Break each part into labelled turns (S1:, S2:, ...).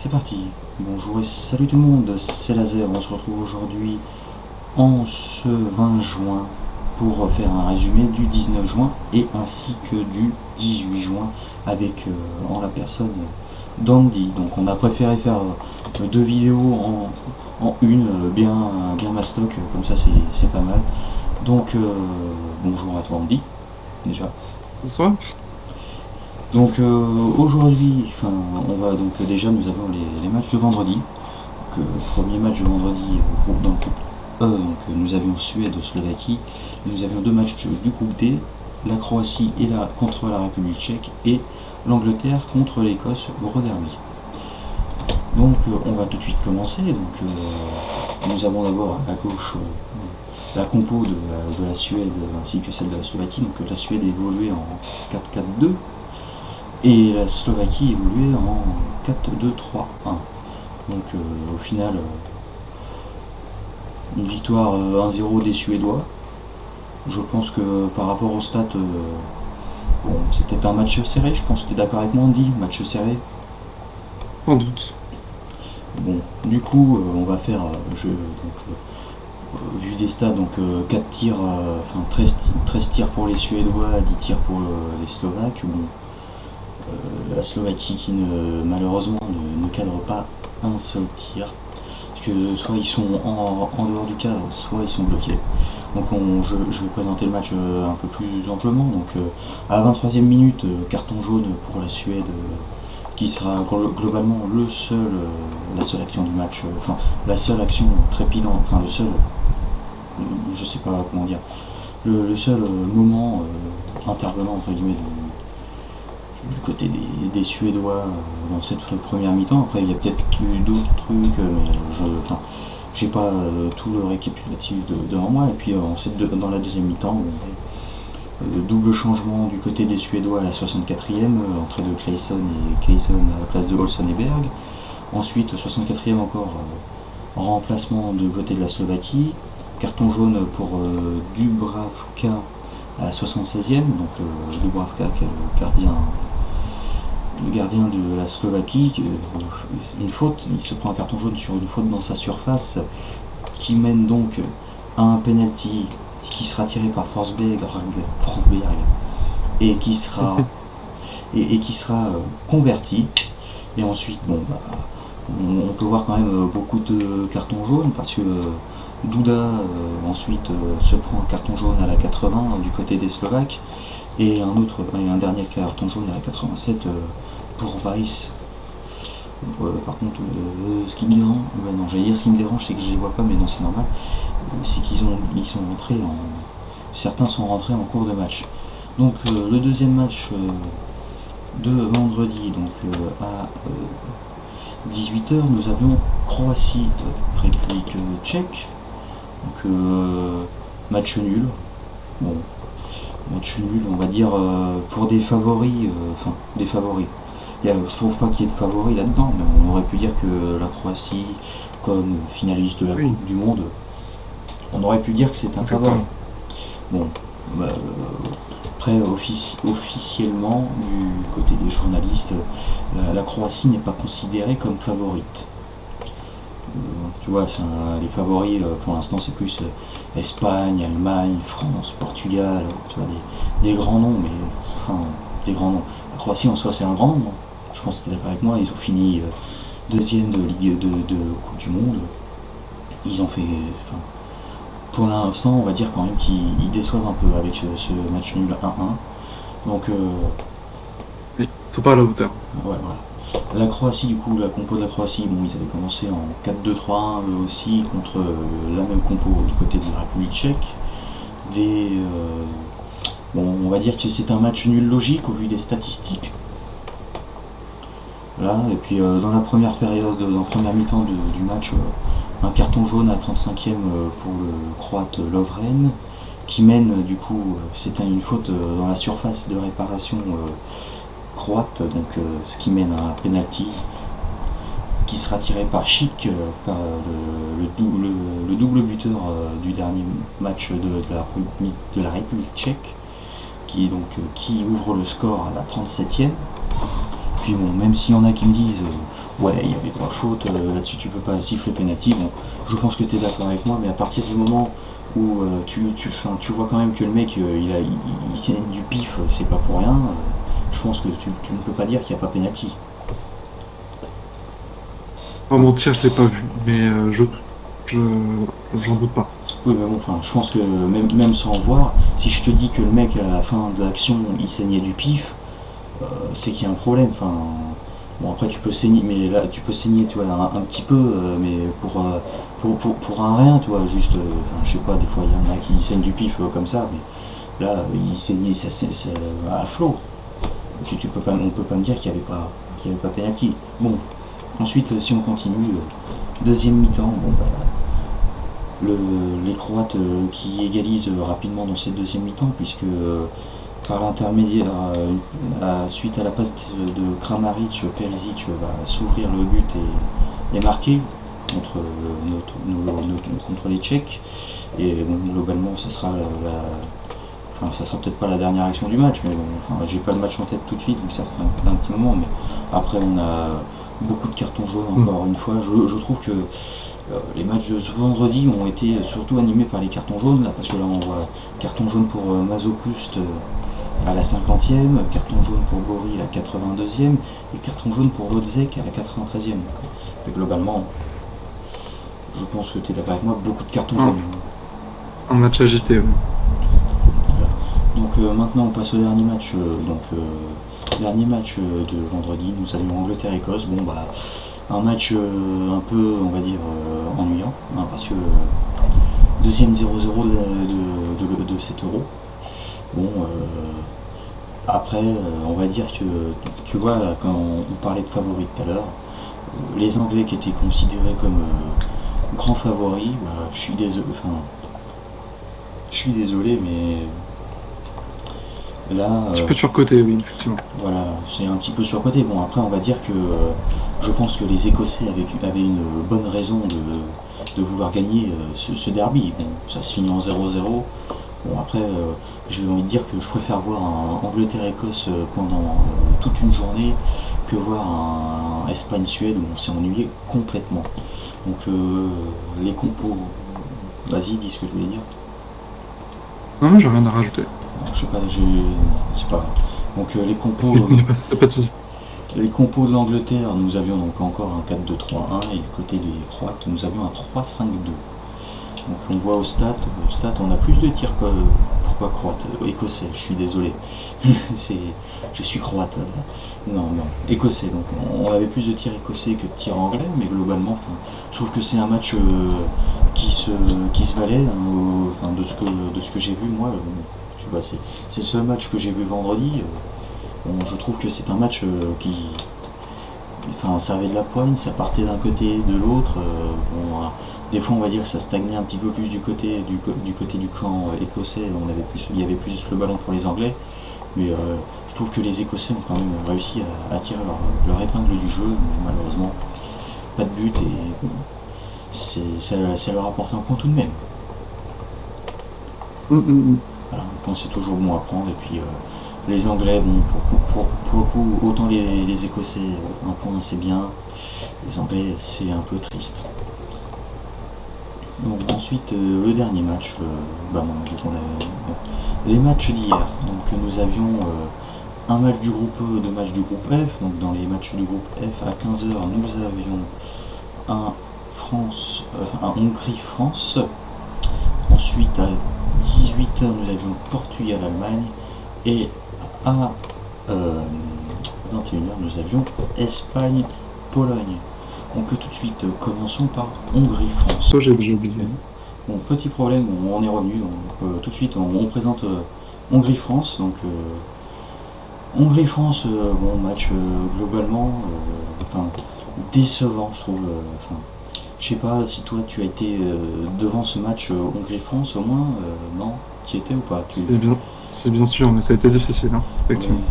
S1: C'est parti, bonjour et salut tout le monde, c'est Laser, on se retrouve aujourd'hui en ce 20 juin pour faire un résumé du 19 juin et ainsi que du 18 juin avec en la personne d'Andy. Donc on a préféré faire deux vidéos en une, bien mastoc, comme ça c'est pas mal. Donc bonjour à toi Andy, déjà.
S2: Bonsoir.
S1: Donc aujourd'hui, on va donc déjà nous avons les matchs de vendredi. Donc, premier match de vendredi dans le groupe E, donc nous avions Suède-Slovaquie, nous avions deux matchs du groupe D, la Croatie contre la République tchèque et l'Angleterre contre l'Écosse, gros derby. Donc on va tout de suite commencer. Donc nous avons d'abord à gauche la compo de la Suède ainsi que celle de la Slovaquie. Donc la Suède évoluait en 4-4-2 et la Slovaquie évoluait en 4-2-3-1. Donc au final, une victoire 1-0 des Suédois. Je pense que par rapport au stats, bon, c'était un match serré, je pense que tu es d'accord avec moi Andy, match serré.
S2: Sans doute.
S1: Bon, du coup, on va faire, vu des stats, donc 4 tirs, 13 tirs pour les Suédois, 10 tirs pour les Slovaques. Bon, la Slovaquie qui malheureusement ne cadre pas un seul tir, parce que soit ils sont en dehors du cadre, soit ils sont bloqués. Donc je vais présenter le match un peu plus amplement. Donc à la 23e minute, carton jaune pour la Suède, qui sera globalement la seule action du match, la seule action trépidante, le seul, je sais pas comment dire, le seul moment intervenant entre guillemets du côté des Suédois dans cette première mi-temps. Après il y a peut-être eu d'autres trucs, mais j'ai pas tout le récapitulatif devant moi. Et puis dans la deuxième mi-temps, double changement du côté des Suédois à la 64e, entrée de Claesson et Kayson à la place de Olsson et Berg. Ensuite 64e encore, remplacement de côté de la Slovaquie, carton jaune pour Dubravka à la 76e, donc Dubravka qui est le gardien de la Slovaquie, une faute, il se prend un carton jaune sur une faute dans sa surface qui mène donc à un penalty qui sera tiré par Forsberg et qui sera converti. Et ensuite on peut voir quand même beaucoup de cartons jaunes parce que Duda ensuite se prend un carton jaune à la 80 du côté des Slovaques et un dernier carton jaune à la 87 pour Weiss. Par contre, ce qui me dérange, ce qui me dérange, c'est que je les vois pas, mais non, c'est normal. C'est qu'ils sont rentrés certains sont rentrés en cours de match. Donc le deuxième match de vendredi, donc à 18h, nous avions Croatie République tchèque. Donc match nul. Bon, match nul, on va dire pour des favoris, des favoris. Je trouve pas qu'il y ait de favoris là-dedans, mais on aurait pu dire que la Croatie, comme finaliste de la Coupe du Monde, on aurait pu dire que c'est un favori. Bon, après officiellement, du côté des journalistes, la Croatie n'est pas considérée comme favorite. Tu vois, les favoris pour l'instant c'est plus Espagne, Allemagne, France, Portugal, tu vois, des grands noms, mais des grands noms. La Croatie en soi c'est un grand nom. Je pense que tu es d'accord avec moi, ils ont fini deuxième de Ligue de Coupe du Monde. Ils ont fait. Pour l'instant, on va dire quand même qu'ils déçoivent un peu avec ce match nul 1-1. Donc.
S2: Ils sont pas à la hauteur.
S1: Ouais, voilà. La Croatie, du coup, la compo de la Croatie, bon, ils avaient commencé en 4-2-3-1 eux aussi contre la même compo du côté de la République tchèque. Bon, on va dire que c'est un match nul logique au vu des statistiques. Là, et puis dans la première période, dans la première mi-temps du match, un carton jaune à 35e pour le croate Lovren, qui mène du coup, c'est une faute dans la surface de réparation croate, donc ce qui mène à un penalty qui sera tiré par Schick, par le double buteur du dernier match de la République tchèque, qui ouvre le score à la 37e. Puis bon, même s'il y en a qui me disent Ouais, il n'y avait pas faute, là-dessus tu peux pas siffler penalty. Bon, je pense que tu es d'accord avec moi, mais à partir du moment où tu vois quand même que le mec il saigne du pif, c'est pas pour rien, je pense que tu ne peux pas dire qu'il n'y a pas penalty.
S2: Pas mentir, je l'ai pas vu, mais je, j'en doute pas.
S1: Oui, mais bon, enfin, je pense que même sans voir, si je te dis que le mec à la fin de l'action il saignait du pif, c'est qu'il y a un problème. Enfin, bon après tu peux saigner, mais là tu peux saigner, tu vois, un petit peu, mais pour un rien, tu vois, juste, enfin, je sais pas, des fois il y en a qui saignent du pif comme ça, mais là il saignait ça à flot. Tu peux pas, on peut pas me dire qu'il y avait pas penalty. Bon, ensuite si on continue, deuxième mi-temps, bon bah les Croates qui égalisent rapidement dans cette deuxième mi-temps, puisque par l'intermédiaire, suite à la passe de Kramaric, Perisic va s'ouvrir le but et marquer contre, contre les Tchèques. Et bon, globalement, enfin, ça sera peut-être pas la dernière action du match, mais bon, enfin, j'ai pas le match en tête tout de suite, donc ça fait un petit moment. Mais après, on a beaucoup de cartons jaunes encore une fois. Je trouve que les matchs de ce vendredi ont été surtout animés par les cartons jaunes, là, parce que là on voit carton jaune pour Mazopust à la 50e, carton jaune pour Bori à la 82e et carton jaune pour Lodzek à la 93e. Et globalement, je pense que tu es d'accord avec moi, beaucoup de cartons jaunes.
S2: Un match agité, oui.
S1: Voilà. Donc maintenant on passe au dernier match. Dernier match de vendredi, nous avions Angleterre-Écosse. Bon bah un match un peu, on va dire, ennuyant, hein, parce que deuxième 0-0 de cet euro. Bon, après, on va dire que, tu vois, quand on parlait de favoris tout à l'heure, les Anglais qui étaient considérés comme grands favoris, bah, je suis désolé, mais là,
S2: Un petit peu surcoté, oui, effectivement.
S1: voilà, c'est un petit peu surcoté. Bon, après, on va dire que je pense que les Écossais avaient une bonne raison de vouloir gagner ce derby. Bon, ça se finit en 0-0. Bon, après, j'ai envie de dire que je préfère voir un Angleterre-Écosse pendant toute une journée que voir un Espagne-Suède où on s'est ennuyé complètement. Donc, les compos, vas-y, dis ce que je voulais dire.
S2: Non, mais j'ai rien à rajouter.
S1: Alors, je sais pas, c'est pas grave. Donc,
S2: Il n'y a pas de souci.
S1: les compos de l'Angleterre, nous avions donc encore un 4-2-3-1 et du côté des Croates, nous avions un 3-5-2. Donc on voit au stade, on a plus de tirs que pourquoi croate, écossais, je suis désolé. Je suis croate. Non, écossais. Donc on avait plus de tirs écossais que de tirs anglais, mais globalement, enfin, je trouve que c'est un match qui se valait, hein, enfin, de ce que j'ai vu moi. Tu vois, c'est le seul match que j'ai vu vendredi. Bon, je trouve que c'est un match enfin, ça avait de la poigne, ça partait d'un côté, de l'autre. Bon, des fois, on va dire que ça stagnait un petit peu plus du côté du camp écossais. Il y avait plus le ballon pour les Anglais. Mais je trouve que les Écossais ont quand même réussi à tirer leur épingle du jeu. Mais malheureusement, pas de but et ça leur apporte un point tout de même. Voilà, un point c'est toujours bon à prendre. Et puis les Anglais, bon, pour le coup, autant les Écossais, un point c'est bien. Les Anglais, c'est un peu triste. Donc, ensuite, le dernier match, les matchs d'hier. Donc nous avions un match du groupe E, deux matchs du groupe F. Donc dans les matchs du groupe F à 15h, nous avions un Hongrie-France. Ensuite à 18h, nous avions Portugal-Allemagne. Et à 21h, nous avions Espagne-Pologne. Donc tout de suite, commençons par Hongrie-France.
S2: Ça, j'ai déjà oublié.
S1: Bon, petit problème, on est revenu, donc tout de suite on présente Hongrie-France. Donc Hongrie-France, bon match globalement, enfin décevant je trouve. Enfin, je sais pas si toi tu as été devant ce match Hongrie-France au moins, non, tu y étais ou pas?
S2: C'est bien sûr, mais ça a été difficile, hein, effectivement.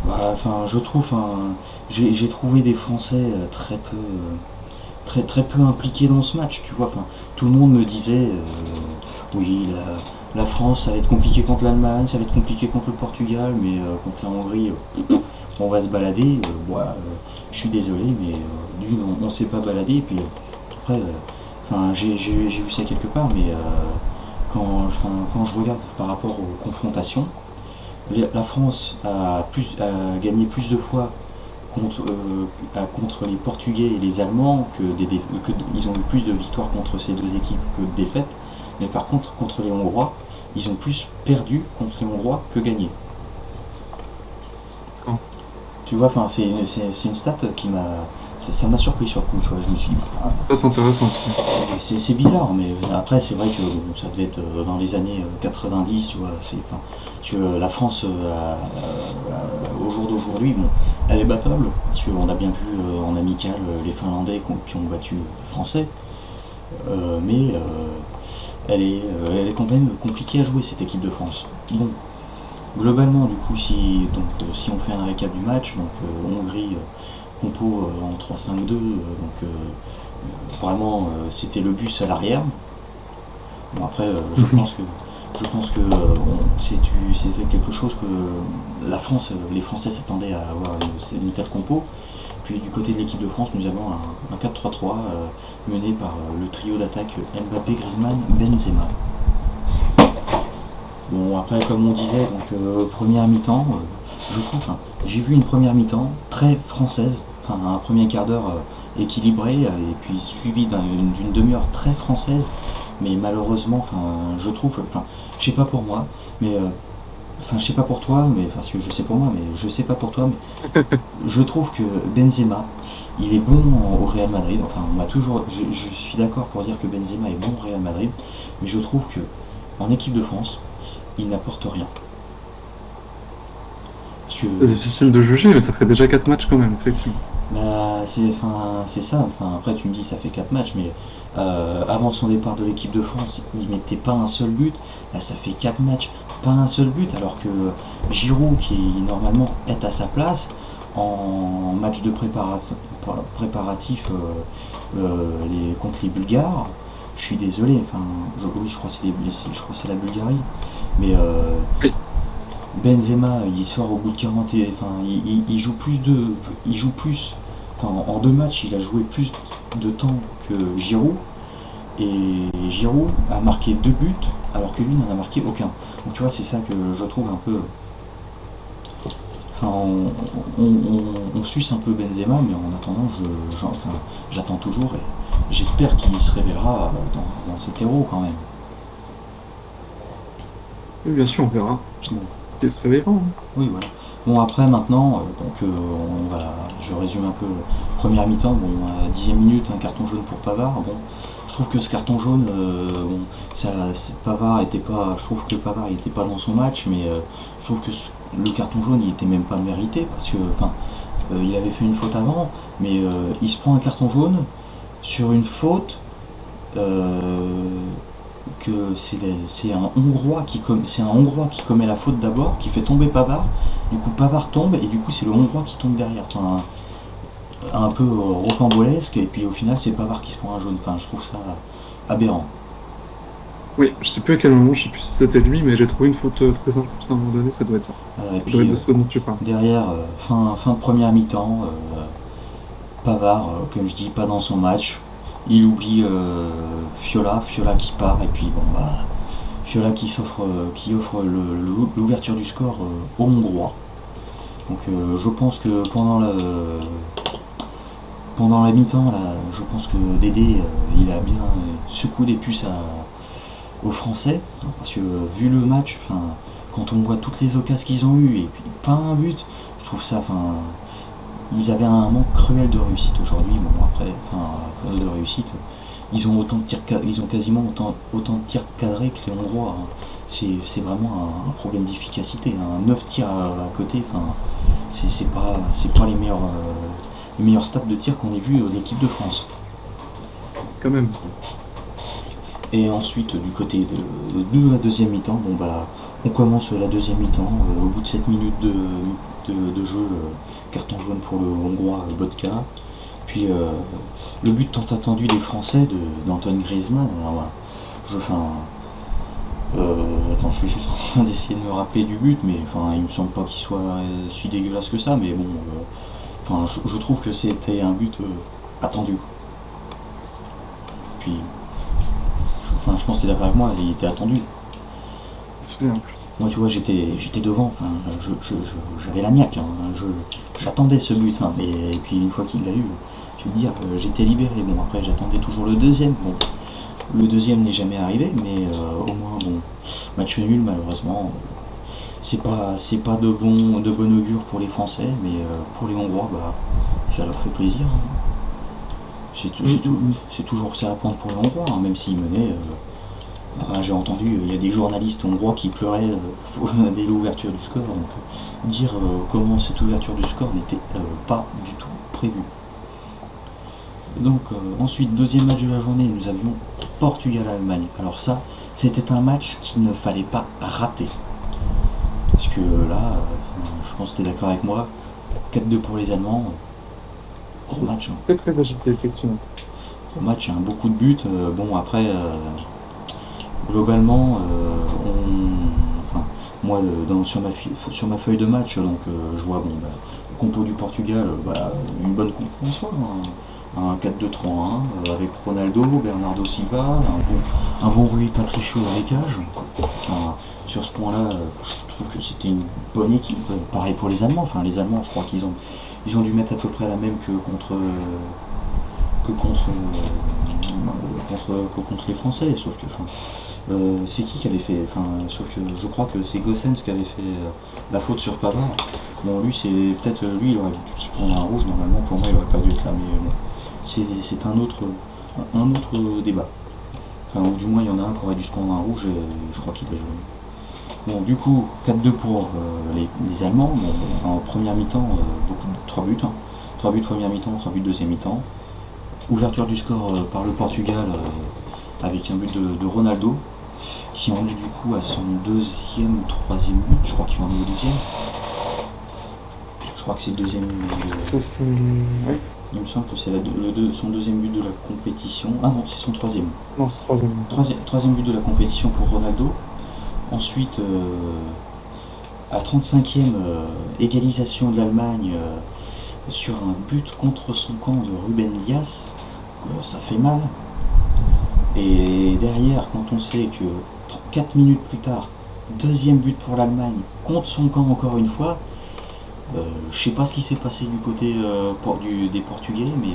S1: Bah, enfin, je trouve, j'ai trouvé des Français très peu impliqués dans ce match, tu vois. Enfin, tout le monde me disait, oui, la France, ça va être compliqué contre l'Allemagne, ça va être compliqué contre le Portugal, mais contre la Hongrie, on va se balader. Je suis désolé, mais d'une, on s'est pas baladé, et puis après, enfin, j'ai vu ça quelque part, mais quand je regarde par rapport aux confrontations, la France a gagné plus de fois contre les Portugais et les Allemands ils ont eu plus de victoires contre ces deux équipes que de défaites, mais par contre contre les Hongrois, ils ont plus perdu contre les Hongrois que gagné.
S2: Quand
S1: Tu vois, enfin, c'est une stat qui ça m'a surpris sur le coup, tu vois, je me suis dit, ah,
S2: c'est pas intéressant.
S1: c'est bizarre, mais après, c'est vrai que bon, ça devait être dans les années 90, tu vois, enfin, la France, au jour d'aujourd'hui, bon, elle est battable, parce qu'on a bien vu en amical les Finlandais qui ont battu les Français, mais elle est quand même compliquée à jouer, cette équipe de France. Bon, globalement, du coup, si on fait un récap du match, donc Hongrie compo en 3-5-2, vraiment c'était le bus à l'arrière. Bon, après, je pense que c'était quelque chose que les Français s'attendaient à avoir une telle compo. Puis du côté de l'équipe de France, nous avons un 4-3-3 mené par le trio d'attaque Mbappé, Griezmann, Benzema. Bon, après, comme on disait, donc première mi-temps, je trouve, enfin, j'ai vu une première mi-temps très française, enfin, un premier quart d'heure équilibré, et puis suivi d'une demi-heure très française, mais malheureusement, enfin, je trouve, enfin, je sais pas pour moi, mais enfin, je sais pas pour toi, mais parce que je sais pour moi, mais je sais pas pour toi, mais je trouve que Benzema, il est bon au Real Madrid. Enfin, je suis d'accord pour dire que Benzema est bon au Real Madrid, mais je trouve que en équipe de France, il n'apporte rien. Parce que
S2: C'est difficile de juger, mais ça fait déjà 4 matchs quand même, effectivement.
S1: bah, c'est ça. Enfin, après, tu me dis ça fait 4 matchs, mais avant son départ de l'équipe de France, il mettait pas un seul but. Là, ça fait 4 matchs, pas un seul but, alors que Giroud, qui normalement est à sa place, en match de préparatif contre les Bulgares, je suis désolé. Enfin, oui, je crois que c'est la Bulgarie, mais
S2: Oui,
S1: Benzema, il sort au bout de 40 enfin, il joue plus. Enfin, en 2 matchs, il a joué plus de temps que Giroud. Et Giroud a marqué 2 buts, alors que lui n'en a marqué aucun. Donc tu vois, c'est ça que je trouve un peu. Enfin, on suce un peu Benzema, mais en attendant, enfin, j'attends toujours et j'espère qu'il se révélera dans cet héros quand même.
S2: oui, bien sûr, on verra.
S1: Bon.
S2: Il se réveillera, hein.
S1: Oui, voilà. Bon, après, maintenant, je résume un peu. Première mi-temps, bon, à 10e minute, un carton jaune pour Pavard. Bon, je trouve que ce carton jaune, bon, Pavard était pas. Je trouve que Pavard n'était pas dans son match, mais je trouve que le carton jaune, il était même pas mérité, parce que, enfin, il avait fait une faute avant, mais il se prend un carton jaune sur une faute euh, que c'est un Hongrois qui commet la faute d'abord, qui fait tomber Pavard. Du coup, Pavard tombe et du coup, c'est le Hongrois qui tombe derrière. Enfin, un peu rocambolesque. Et puis au final, c'est Pavard qui se prend un jaune. Enfin, je trouve ça aberrant.
S2: Oui, je sais plus à quel moment, je sais plus si c'était lui, mais j'ai trouvé une faute très importante à un moment donné, ça doit être ça.
S1: Et
S2: Ça doit être
S1: puis
S2: de ce dont tu parles.
S1: derrière, fin de première mi-temps, Pavard, comme je dis, pas dans son match. Il oublie Fiola qui part. Et puis bon, bah, Fiola qui offre l'ouverture du score aux Hongrois. Donc je pense que pendant la mi-temps, là, je pense que Dédé, il a bien secoué des puces aux Français. Parce que vu le match, quand on voit toutes les occasions qu'ils ont eues et puis pas un but, je trouve ça, ils avaient un manque cruel de réussite aujourd'hui. Bon, après, de réussite, ils ont quasiment autant de tirs cadrés que les Hongrois, hein. C'est vraiment un problème d'efficacité, hein. 9 tirs à côté, c'est pas les meilleurs stats de tir qu'on ait vu de l'équipe de France.
S2: Quand même.
S1: Et ensuite, du côté de la deuxième mi-temps, bon bah, on commence la deuxième mi-temps, au bout de 7 minutes de jeu, carton jaune pour le Hongrois Botka. Puis le but tant attendu des Français d'Antoine Griezmann. Alors, voilà, attends, je suis juste en train d'essayer de me rappeler du but, mais il me semble pas qu'il soit si dégueulasse que ça, mais bon, je trouve que c'était un but. attendu. Puis, je pense que t'es d'accord avec moi, il était attendu. Moi, tu vois, j'étais devant, enfin, j'avais la niaque, hein, j'attendais ce but, hein, et puis une fois qu'il l'a eu, je veux dire, j'étais libéré. Bon, après, j'attendais toujours le deuxième. Bon, le deuxième n'est jamais arrivé, mais au moins, bon, match nul, malheureusement. C'est pas de bon augure pour les Français, mais pour les Hongrois, bah, ça leur fait plaisir, hein. C'est toujours ça à prendre pour les Hongrois, hein, même s'ils menaient. J'ai entendu, il y a des journalistes hongrois qui pleuraient dès l'ouverture du score. Donc, dire comment cette ouverture du score n'était pas du tout prévue. Donc, ensuite, deuxième match de la journée, nous avions Portugal-Allemagne. Alors ça, c'était un match qu'il ne fallait pas rater. Parce que là, je pense que tu es d'accord avec moi, 4-2 pour les Allemands, gros match, hein.
S2: Très très agité, effectivement.
S1: Gros match, hein, beaucoup de buts. Bon, après, globalement, enfin, moi, sur ma feuille de match, donc je vois bon, bah, le compo du Portugal, bah, une bonne compo en soi, hein. Un 4-2-3-1 avec Ronaldo, Bernardo Silva, un bon Rui Patricio à l'écage. Enfin, sur ce point-là, je trouve que c'était une bonne équipe. Pareil pour les Allemands. Enfin, les Allemands, je crois qu'ils ont dû mettre à peu près la même que contre les Français. Sauf que, enfin, c'est qui avait fait, enfin, sauf que je crois que c'est Gossens qui avait fait la faute sur Pavard. Bon, lui, c'est peut-être lui, il aurait dû se prendre un rouge. Normalement, pour moi, il aurait pas dû être là, mais bon, c'est un autre débat. Enfin, ou du moins, il y en a un qui aurait dû se prendre un rouge, et je crois qu'il l'a joué. Bon, du coup, 4-2 pour les Allemands. Bon, en première mi-temps, 3 buts. Hein. 3 buts première mi-temps, 3 buts deuxième mi-temps. Ouverture du score par le Portugal avec un but de Ronaldo, qui en est du coup à son deuxième ou troisième but. Je crois qu'il en est au deuxième. Je crois que c'est le deuxième.
S2: Oui.
S1: Il me semble que c'est son deuxième but de la compétition. Ah non, c'est son troisième.
S2: Non, c'est troisième.
S1: Troisième but de la compétition pour Ronaldo. Ensuite, à 35e, égalisation de l'Allemagne sur un but contre son camp de Ruben Dias. Ça fait mal. Et derrière, quand on sait que 4 minutes plus tard, deuxième but pour l'Allemagne contre son camp encore une fois, je sais pas ce qui s'est passé du côté des Portugais, mais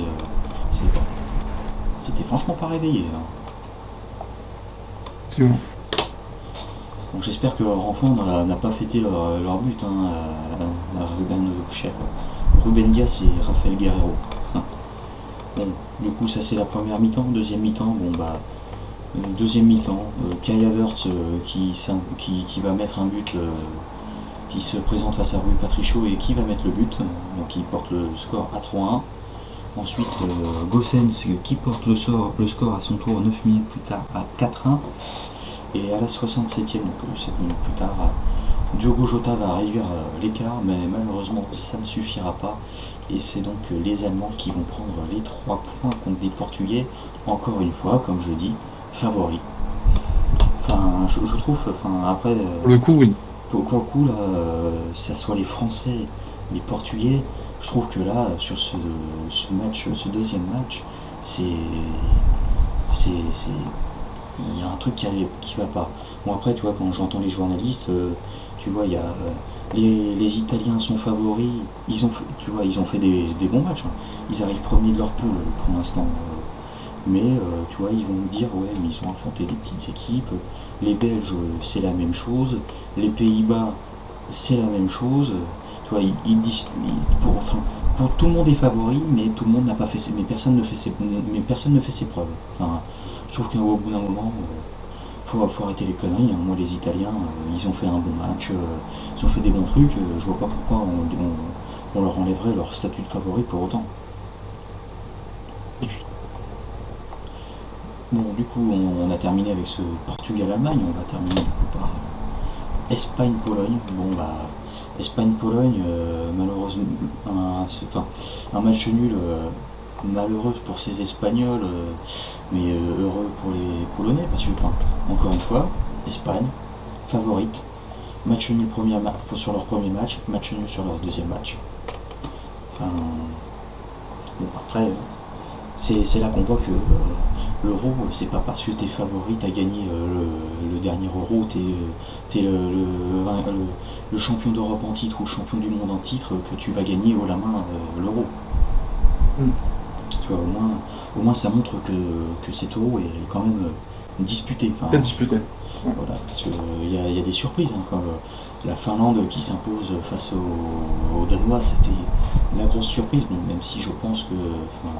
S1: c'était franchement pas réveillé, hein.
S2: C'est bon.
S1: Donc j'espère que leur enfant n'a pas fêté leur but, hein, à Ruben Dias et Rafael Guerreiro. Bon, du coup ça c'est la première mi-temps. Deuxième mi-temps, bon bah deuxième mi-temps, Kai Havertz qui va mettre un but, qui se présente face à Rui Patricio et qui va mettre le but, donc il porte le score à 3-1. Ensuite Gossens qui porte le score à son tour 9 minutes plus tard à 4-1. Et à la 67e, donc 7 minutes plus tard, Diogo Jota va réduire l'écart, mais malheureusement ça ne suffira pas. Et c'est donc les Allemands qui vont prendre les 3 points contre les Portugais, encore une fois, comme je dis, favoris. Enfin, je trouve, enfin, après...
S2: Pour le coup, oui.
S1: Pour le coup, là, ça soit les Français, les Portugais, je trouve que là, sur ce match, ce deuxième match, il y a un truc qui va pas. Bon, après, tu vois, quand j'entends les journalistes, tu vois, il y a les Italiens sont favoris. Ils ont fait des bons matchs, hein. Ils arrivent premiers de leur poule pour l'instant. Mais tu vois, ils vont me dire, ouais, mais ils ont affronté des petites équipes. Les Belges, c'est la même chose. Les Pays-Bas, c'est la même chose. Tu vois, ils disent, pour tout le monde est favori, mais tout le monde n'a pas fait mais personne ne fait ses preuves. Enfin, je trouve qu'au bout d'un moment, faut arrêter les conneries, hein. Moi, les Italiens, ils ont fait un bon match, ils ont fait des bons trucs. Je vois pas pourquoi on leur enlèverait leur statut de favori pour autant. Bon, du coup, on a terminé avec ce Portugal-Allemagne. On va terminer du coup par Espagne-Pologne. Bon, bah, Espagne-Pologne, malheureusement, un match nul, malheureux pour ces Espagnols, mais heureux pour les Polonais, parce que, encore une fois, Espagne, favorite, match nul sur leur premier match, match nul sur leur deuxième match. Enfin, bon, après, c'est là qu'on voit que l'euro, c'est pas parce que t'es favori, t'as gagné le dernier euro, t'es le champion d'Europe en titre ou le champion du monde en titre, que tu vas gagner haut la main l'euro.
S2: Mm.
S1: Tu vois, au moins ça montre que cet euro est quand même disputé. Enfin,
S2: Très disputé. Ouais.
S1: voilà, parce qu'il y a des surprises, hein, comme la Finlande qui s'impose face aux Danois, c'était la grosse surprise, bon, même si je pense que enfin,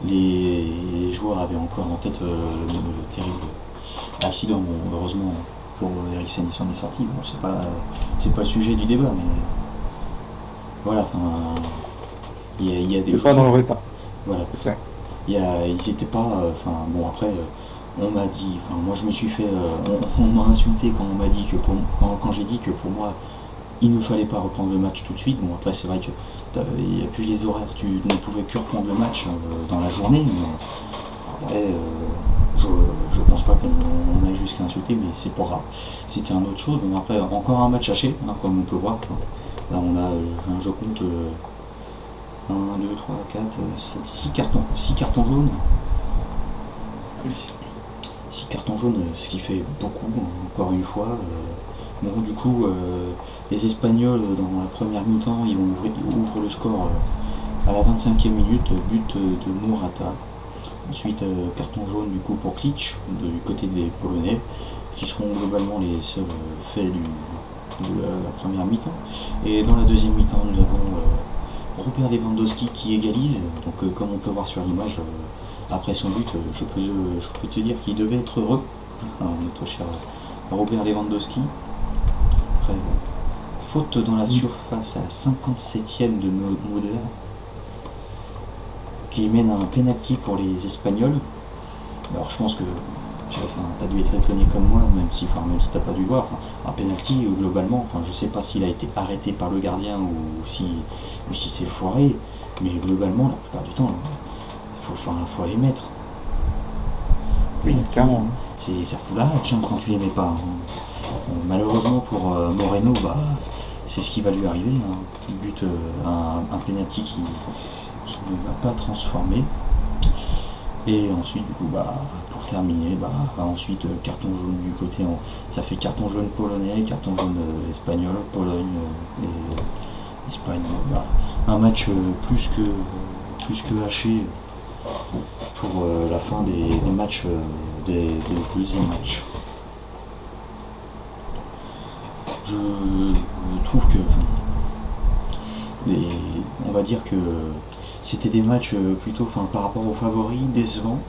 S1: les joueurs avaient encore en tête le terrible accident. Bon, heureusement pour Eriksen, il s'en est sorti. Bon, c'est pas le sujet du débat, mais voilà, enfin, il y a des
S2: C'est pas dans leur état,
S1: voilà,
S2: c'est clair.
S1: ils étaient pas, enfin bon après, on m'a dit, enfin moi je me suis fait, on m'a insulté quand on m'a dit que quand j'ai dit que pour moi il ne fallait pas reprendre le match tout de suite. Bon après c'est vrai que il n'y a plus les horaires, tu ne pouvais que reprendre le match dans la journée, mais après je pense pas qu'on aille jusqu'à insulter, mais c'est pas grave. C'était un autre chose. Bon après encore un match haché, hein, comme on peut voir. Là on a, je compte 1, 2, 3, 4, 6 cartons jaunes.
S2: Oui.
S1: 6 cartons jaunes, ce qui fait beaucoup, encore une fois. Bon, du coup, les Espagnols, dans la première mi-temps, ils ouvrent le score à la 25e minute, but de Morata. Ensuite, carton jaune du coup pour Klitsch, du côté des Polonais, qui seront globalement les seuls faits de la première mi-temps. Et dans la deuxième mi-temps, nous avons Robert Lewandowski qui égalise. Donc, comme on peut voir sur l'image, après son but, je peux te dire qu'il devait être heureux, notre cher Robert Lewandowski. Après, faute dans la surface à la 57e de Moder, qui mène à un penalty pour les Espagnols. Alors je pense que tu as dû être étonné comme moi, même si t'as pas dû le voir. Un penalty globalement, je sais pas s'il a été arrêté par le gardien ou si c'est foiré, mais globalement la plupart du temps, faut les mettre.
S2: Oui, clairement.
S1: Ça fout la hache quand tu les mets pas. Bon, malheureusement pour Moreno, c'est ce qui va lui arriver. Il bute un penalty qui ne va pas transformer. Et ensuite, du coup, pour terminer, ensuite carton jaune du côté, ça fait carton jaune polonais, carton jaune espagnol, Pologne et Espagne. Un match plus que haché pour la fin des matchs, des deuxièmes matchs. Je trouve que on va dire que c'était des matchs plutôt par rapport aux favoris décevants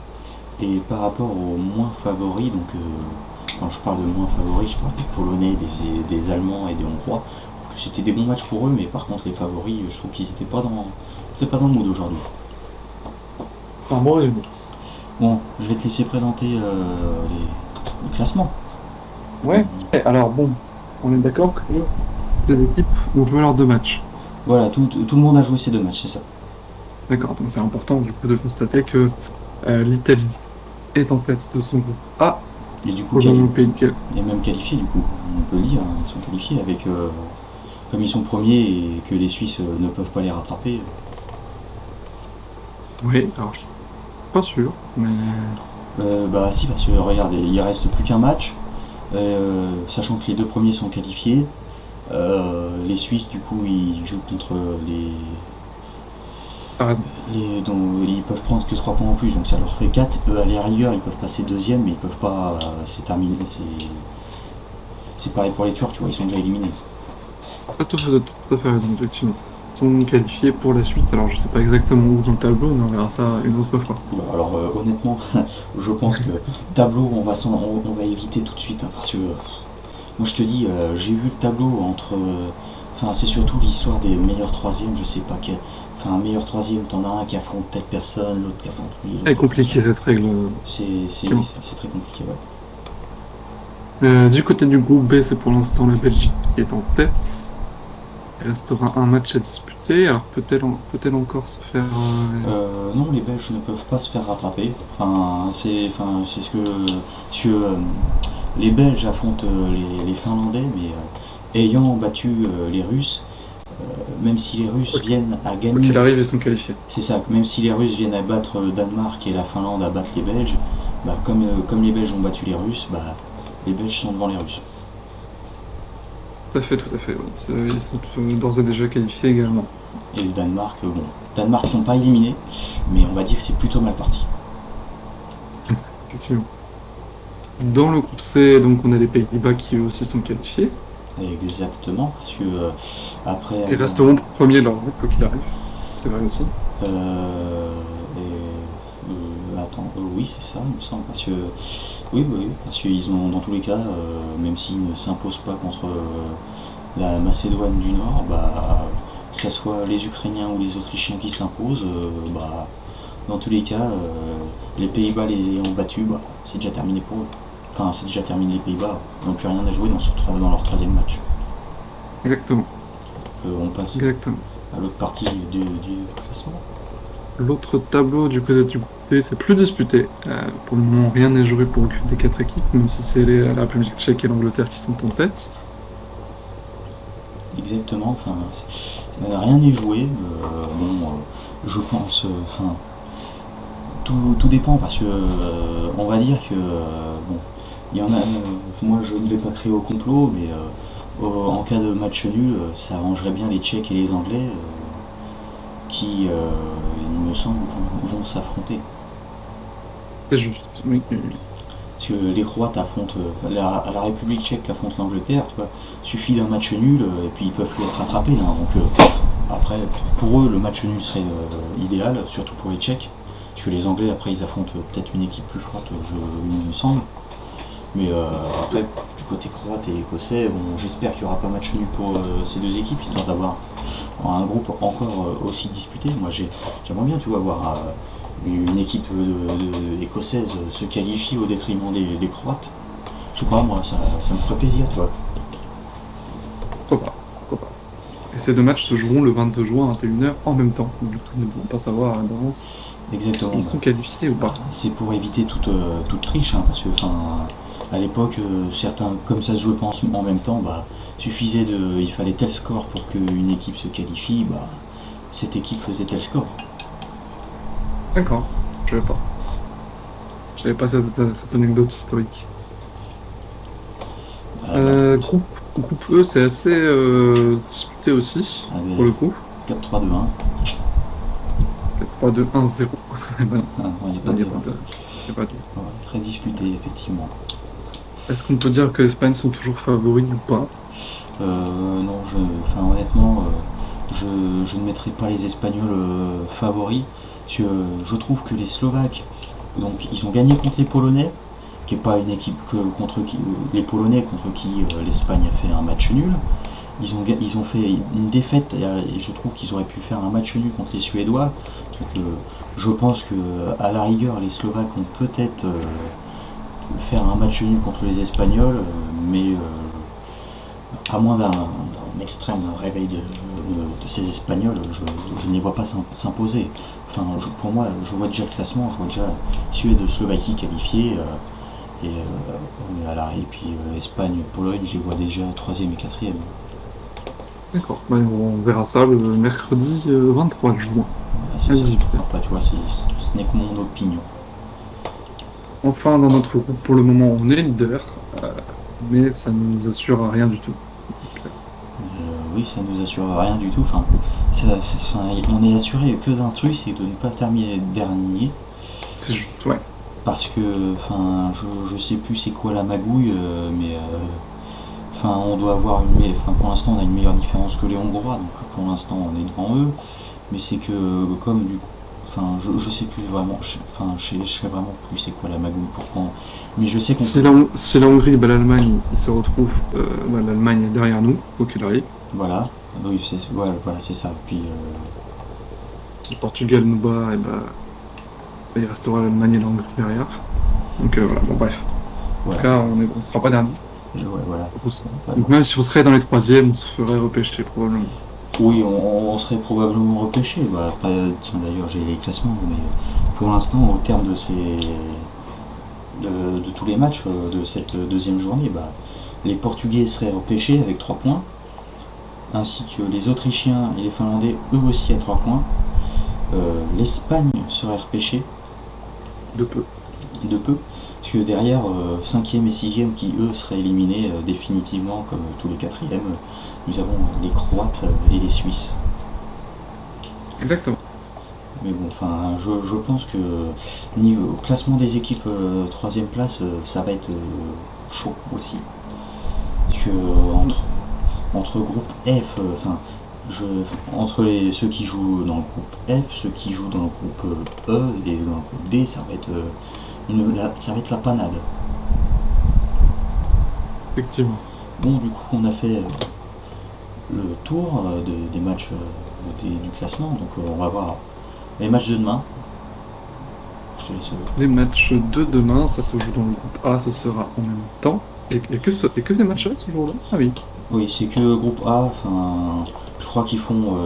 S1: et par rapport aux moins favoris. Donc quand je parle de moins favoris, je parle des Polonais, des Allemands et des Hongrois. C'était des bons matchs pour eux, mais par contre les favoris, je trouve qu'ils n'étaient pas dans le mood aujourd'hui.
S2: C'est un bon résumé.
S1: Bon, je vais te laisser présenter les classements.
S2: Ouais, alors bon, on est d'accord que les équipes ont joué leurs deux matchs.
S1: Voilà, tout le monde a joué ces deux matchs, c'est ça.
S2: D'accord, donc c'est important du coup de constater que l'Italie est en tête de son groupe A,
S1: Et du coup,
S2: au moment Pays de Galles.
S1: et même qualifiés du coup, on peut le dire, ils sont qualifiés avec, comme ils sont premiers et que les Suisses ne peuvent pas les rattraper.
S2: Oui, alors je suis pas sûr, mais
S1: Si, parce que regarde, il reste plus qu'un match, sachant que les deux premiers sont qualifiés. Les Suisses, du coup, ils jouent contre
S2: t'as raison.
S1: dont ils peuvent prendre que 3 points en plus, donc ça leur fait 4. À la rigueur, ils peuvent passer deuxième, mais ils peuvent pas. C'est terminé. C'est pareil pour les Turcs, tu vois, ils sont déjà éliminés.
S2: T'as tout à fait raison, effectivement. Ils sont qualifiés pour la suite, alors je sais pas exactement où dans le tableau, mais on verra ça une autre fois.
S1: Alors honnêtement, je pense que tableau, on va éviter tout de suite, hein, parce que moi je te dis, j'ai vu le tableau entre. C'est surtout l'histoire des meilleurs troisièmes, je sais pas quel. Un meilleur troisième, t'en as un qui affronte telle personne, l'autre qui affronte lui.
S2: C'est compliqué cette règle.
S1: C'est
S2: bon.
S1: très compliqué, ouais.
S2: Du côté du groupe B, c'est pour l'instant la Belgique qui est en tête. Il restera un match à disputer, alors peut-elle encore se faire...
S1: Non, les Belges ne peuvent pas se faire rattraper. C'est ce que les Belges affrontent les Finlandais, mais ayant battu les Russes, même si les Russes
S2: Ok.
S1: viennent à
S2: Quoi
S1: gagner,
S2: qu'il arrive, ils sont qualifiés.
S1: c'est ça, même si les Russes viennent à battre le Danemark et la Finlande à battre les Belges, bah, comme les Belges ont battu les Russes, bah, les Belges sont devant les Russes.
S2: Tout à fait, oui. Ils sont d'ores et déjà qualifiés également.
S1: Et le Danemark, bon, Danemark sont pas éliminés, mais on va dire que c'est plutôt mal parti.
S2: Effectivement. Dans le groupe C, donc on a les Pays-Bas qui eux aussi sont qualifiés.
S1: Exactement, parce que après
S2: Ils resteront premiers de leur groupe, quoi qu'il arrive. C'est vrai aussi.
S1: Attends, oui, c'est ça, il me semble, parce que oui, oui, parce qu'ils ont dans tous les cas, même s'ils ne s'imposent pas contre la Macédoine du Nord, bah, que ce soit les Ukrainiens ou les Autrichiens qui s'imposent, bah, dans tous les cas, les Pays-Bas les ayant battus, bah, c'est déjà terminé pour eux. Enfin, c'est déjà terminé les Pays-Bas, ils n'ont plus rien à jouer dans leur troisième match.
S2: Exactement.
S1: On passe
S2: Exactement.
S1: à l'autre partie du classement.
S2: L'autre tableau du côté du groupe D, c'est plus disputé. Pour le moment, rien n'est joué pour aucune des 4 équipes, même si c'est la République tchèque et l'Angleterre qui sont en tête.
S1: Exactement, enfin, rien n'est joué. Je pense, tout dépend parce que on va dire que bon, il y en a. Moi, je ne vais pas créer au complot, mais en cas de match nul, ça arrangerait bien les Tchèques et les Anglais qui, il me semble, vont s'affronter.
S2: C'est juste. Oui, oui, oui.
S1: Parce que les Croates affrontent la République tchèque affronte l'Angleterre, tu vois. Suffit d'un match nul et puis ils peuvent plus être rattrapés. Hein. Donc après, pour eux, le match nul serait idéal, surtout pour les Tchèques. Parce que les Anglais, après, ils affrontent peut-être une équipe plus forte, il me semble. Mais après, du côté croate et écossais, bon, j'espère qu'il n'y aura pas match nul pour ces deux équipes, histoire d'avoir un groupe encore aussi disputé. Moi, j'aimerais bien, tu vois, voir une équipe écossaise se qualifier au détriment des Croates. Je sais pas, moi, ça me ferait plaisir, tu vois.
S2: Pourquoi pas. Pourquoi pas. Et ces deux matchs se joueront le 22 juin à 21h en même temps. Du coup, nous ne pouvons pas savoir d'avance
S1: Exactement.
S2: s'ils sont qualifiés ou pas.
S1: C'est pour éviter toute triche, hein, parce que, enfin, à l'époque, certains, comme ça se jouait pas en même temps, bah, il fallait tel score pour qu'une équipe se qualifie, bah, cette équipe faisait tel score.
S2: D'accord. Je savais pas. Je savais pas cette anecdote historique. Groupe E, c'est assez disputé aussi, pour le coup.
S1: 4-3-2-1.
S2: 4-3-2-1-0. Eh ben non,
S1: Ah, non, il n'y a pas
S2: il n'y
S1: de
S2: a pas de. Il y a pas de.
S1: ouais, très disputé, effectivement.
S2: Est-ce qu'on peut dire que l'Espagne sont toujours favoris ou pas?
S1: Non, enfin, honnêtement, je ne mettrai pas les Espagnols favoris. Parce que je trouve que les Slovaques, donc, ils ont gagné contre les Polonais, qui n'est pas une équipe contre qui les Polonais contre qui l'Espagne a fait un match nul. Ils ont fait une défaite et je trouve qu'ils auraient pu faire un match nul contre les Suédois. Donc, je pense que à la rigueur, les Slovaques ont peut-être faire un match nul contre les Espagnols, mais à moins d'un extrême réveil de ces Espagnols, je ne les vois pas s'imposer. Enfin, pour moi, je vois déjà le classement, je vois déjà Suède, Slovaquie qualifiés, et puis Espagne, Pologne, je les vois déjà 3e et 4e.
S2: D'accord. Ben, on verra ça le mercredi 23 juin
S1: C'est
S2: à
S1: ça.
S2: 18h.
S1: Enfin, tu vois, ce n'est que mon opinion.
S2: Enfin, dans notre groupe, pour le moment, on est leader, mais ça ne nous assure rien du tout.
S1: Oui, ça nous assure rien du tout. Enfin, on est assuré que d'un truc, c'est de ne pas terminer dernier.
S2: C'est juste, ouais.
S1: Parce que, enfin, je sais plus c'est quoi la magouille, mais enfin, on doit avoir enfin, pour l'instant, on a une meilleure différence que les Hongrois, donc pour l'instant, on est devant eux. Mais c'est que, comme du coup, enfin, je sais plus vraiment, je sais vraiment plus c'est quoi la magouille, pourquoi. Mais je sais qu'on
S2: Si la Hongrie bat l'Allemagne, ils se retrouvent. L'Allemagne est derrière nous, quoi qu'il arrive.
S1: voilà, oui, voilà, c'est ça. Puis,
S2: Si le Portugal nous bat, et il restera l'Allemagne et la Hongrie derrière. Donc voilà, bon bref. En
S1: voilà.
S2: tout cas, on ne sera pas dernier.
S1: Ouais, voilà.
S2: Donc même si on serait dans les troisièmes, on se ferait repêcher probablement.
S1: Oui, on serait probablement repêché. Bah, tiens, d'ailleurs, j'ai les classements, mais pour l'instant, au terme de tous les matchs de cette deuxième journée, bah, les Portugais seraient repêchés avec 3 points. ainsi que les Autrichiens et les Finlandais, eux aussi à 3 points. L'Espagne serait repêchée
S2: De peu.
S1: de peu, parce que derrière, 5e et 6e qui eux seraient éliminés définitivement, comme tous les 4e, nous avons les Croates et les Suisses.
S2: Exactement.
S1: Mais bon, enfin, je pense que niveau classement des équipes 3e place, ça va être chaud aussi. Parce que entre groupe F, entre ceux qui jouent dans le groupe F, ceux qui jouent dans le groupe E et dans le groupe D, ça va être ça va être la panade.
S2: Effectivement.
S1: Bon, du coup, on a fait le tour des matchs du classement, donc on va voir les matchs de demain. Je te laisse.
S2: Les matchs de demain, ça se joue dans le groupe A, ce sera en même temps. Et que des matchs ce jour-là? Ah oui.
S1: Oui, c'est que groupe A, enfin, je crois qu'ils font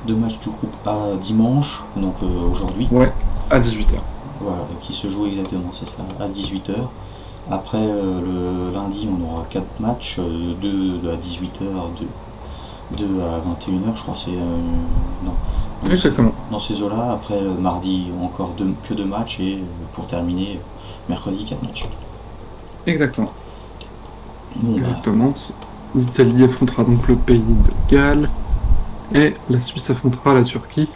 S1: 2 matchs du groupe A dimanche, donc aujourd'hui.
S2: Ouais, à 18h.
S1: Voilà, qui se joue exactement, c'est ça, à 18h. Après, le lundi, on aura 4 matchs, 2 à 18h, 2 à 21h, je crois, c'est
S2: Exactement.
S1: dans ces eaux-là. Après, mardi, encore que 2 matchs, et pour terminer, mercredi, 4 matchs.
S2: Exactement.
S1: Bon,
S2: Exactement. L'Italie affrontera donc le pays de Galles et la Suisse affrontera la Turquie.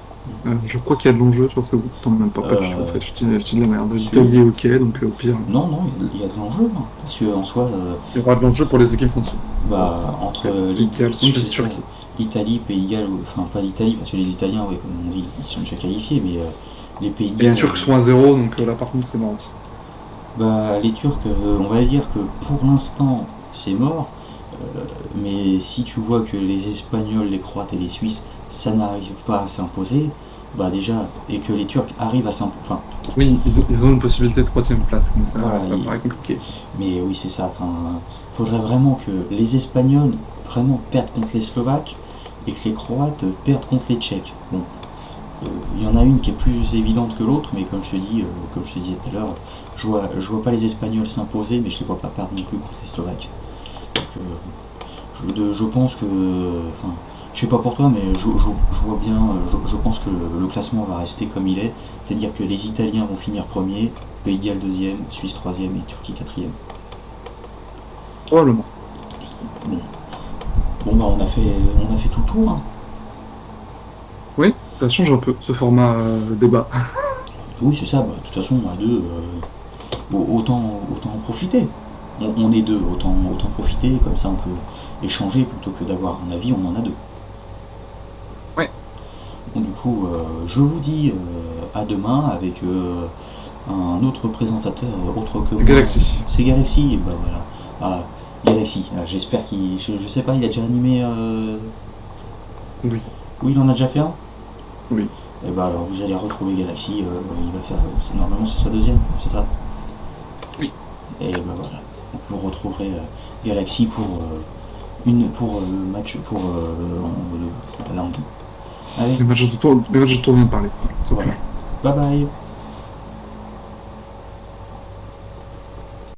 S2: Je crois qu'il y a de l'enjeu sur ce groupe. Tant même pas du tout, en fait, je dis de la merde. L'Italie est ok, donc au pire.
S1: Non, il y a de l'enjeu, hein, parce qu'en soi.
S2: Il y aura de l'enjeu pour les équipes en dessous.
S1: Entre
S2: Galles, Suisse, Turquie.
S1: Italie, Pays de Galles, enfin pas l'Italie, parce que les Italiens, ouais, comme on dit, ils sont déjà qualifiés, mais les Pays de
S2: Et les
S1: Galles.
S2: Turcs sont à 0, donc là par contre c'est mort aussi.
S1: Les Turcs, on va dire que pour l'instant c'est mort, mais si tu vois que les Espagnols, les Croates et les Suisses, ça n'arrive pas à s'imposer, déjà, et que les Turcs arrivent à s'imposer. Enfin,
S2: oui, ils ont une possibilité de 3ème place, mais ça,
S1: voilà,
S2: ça paraît compliqué.
S1: mais oui, c'est ça. Enfin, faudrait vraiment que les Espagnols vraiment perdent contre les Slovaques et que les Croates perdent contre les Tchèques. Bon, il y en a une qui est plus évidente que l'autre, mais comme je te disais tout à l'heure, je vois pas les Espagnols s'imposer, mais je les vois pas perdre non plus contre les Slovaques. Donc, je pense que, enfin, je sais pas pour toi, mais je vois bien, je pense que le classement va rester comme il est, c'est-à-dire que les Italiens vont finir premier, Pays de Galles deuxième, Suisse troisième et Turquie quatrième.
S2: Probablement.
S1: Bon, on a fait tout le tour. Hein.
S2: Oui, ça change un peu ce format débat.
S1: Oui, c'est ça. De toute façon, à deux, autant en profiter. On est deux, autant profiter. Comme ça, on peut échanger plutôt que d'avoir un avis. On en a deux.
S2: Ouais.
S1: Bon, du coup, je vous dis à demain avec un autre présentateur autre que moi.
S2: Galaxy.
S1: C'est Galaxy. Et bah voilà. Ah, Galaxy. J'espère qu'il. Je sais pas. Il a déjà animé.
S2: Oui.
S1: Oui, il en a déjà fait un.
S2: Oui.
S1: Et bah alors vous allez retrouver Galaxy, il va faire. Normalement c'est sa deuxième, c'est ça?
S2: Oui.
S1: Et bah voilà. Donc vous retrouverez Galaxy pour le match pour lundi. Allez,
S2: Les matchs de tour viennent de parler.
S1: voilà. Bye bye.